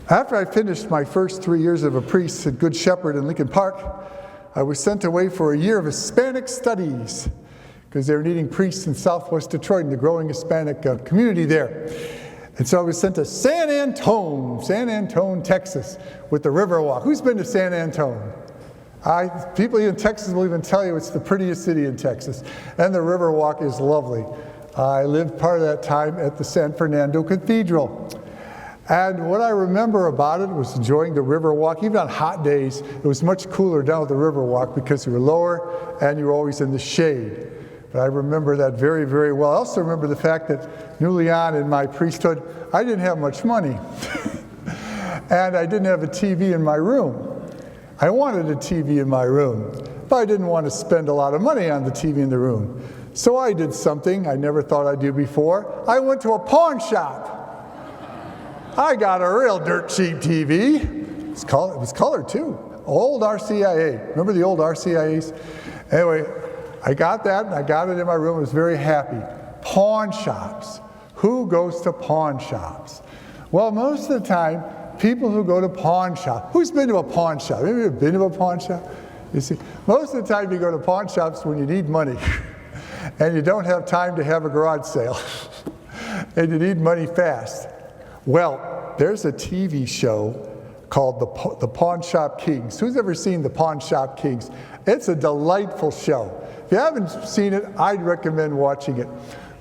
After I finished my first 3 years of a priest at Good Shepherd in Lincoln Park, I was sent away for a year of Hispanic studies because they were needing priests in southwest Detroit in the growing Hispanic community there. And so I was sent to San Antone, Texas, with the Riverwalk. Who's been to San Antone? People in Texas will even tell you it's the prettiest city in Texas. And the Riverwalk is lovely. I lived part of that time at the San Fernando Cathedral. And what I remember about it was enjoying the Riverwalk. Even on hot days, it was much cooler down at the Riverwalk because you were lower and you were always in the shade. But I remember that very, very well. I also remember the fact that newly on in my priesthood, I didn't have much money. And I didn't have a TV in my room. I wanted a TV in my room, but I didn't want to spend a lot of money on the TV in the room. So I did something I never thought I'd do before. I went to a pawn shop. I got a real dirt cheap TV. It was colored too. Old RCIA. Remember the old RCIAs? Anyway, I got that and I got it in my room. I was very happy. Pawn shops. Who goes to pawn shops? Well, most of the time, people who go to pawn shop. Who's been to a pawn shop? Have you ever been to a pawn shop? You see, most of the time you go to pawn shops when you need money and you don't have time to have a garage sale and you need money fast. Well, there's a TV show called The Pawn Shop Kings. Who's ever seen The Pawn Shop Kings? It's a delightful show. If you haven't seen it, I'd recommend watching it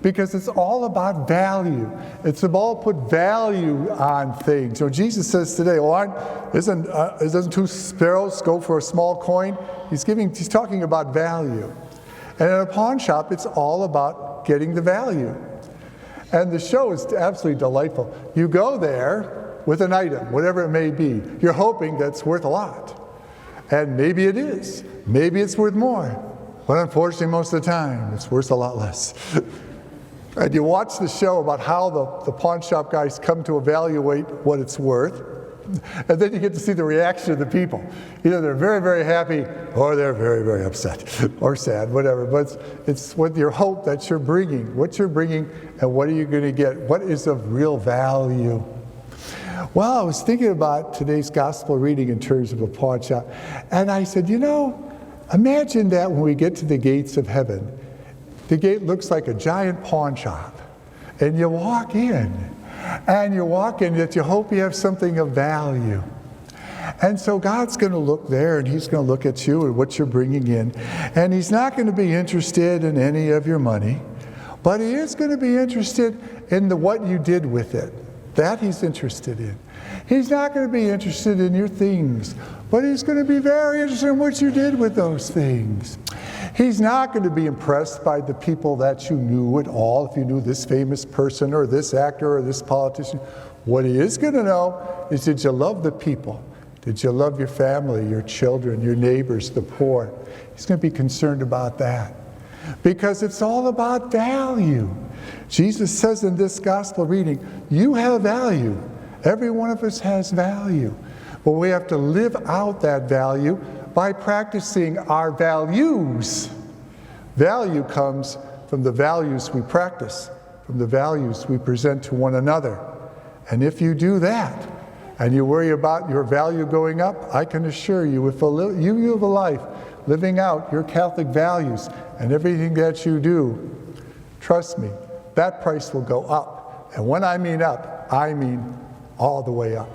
because it's all about value. It's about put value on things. You know, Jesus says today, well, doesn't two sparrows go for a small coin? He's talking about value. And in a pawn shop, it's all about getting the value. And the show is absolutely delightful. You go there with an item, whatever it may be. You're hoping that's worth a lot. And maybe it is. Maybe it's worth more. But unfortunately, most of the time, it's worth a lot less. And you watch the show about how the pawn shop guys come to evaluate what it's worth. And then you get to see the reaction of the people. Either they're very, very happy, or they're very, very upset, or sad, whatever. But it's with your hope that you're bringing, what you're bringing, and what are you going to get? What is of real value? Well, I was thinking about today's gospel reading in terms of a pawn shop, and I said, you know, imagine that when we get to the gates of heaven, the gate looks like a giant pawn shop, and you walk in. And you walk in that you hope you have something of value. And so God's going to look there and he's going to look at you and what you're bringing in. And he's not going to be interested in any of your money, but he is going to be interested in what you did with it. That he's interested in. He's not going to be interested in your things, but he's going to be very interested in what you did with those things. He's not going to be impressed by the people that you knew at all, if you knew this famous person or this actor or this politician. What he is going to know is, did you love the people? Did you love your family, your children, your neighbors, the poor? He's going to be concerned about that because it's all about value. Jesus says in this gospel reading, you have value. Every one of us has value. But we have to live out that value by practicing our values. Value comes from the values we practice, from the values we present to one another. And if you do that, and you worry about your value going up, I can assure you, if you live a life living out your Catholic values and everything that you do, trust me, that price will go up. And when I mean up, I mean all the way up.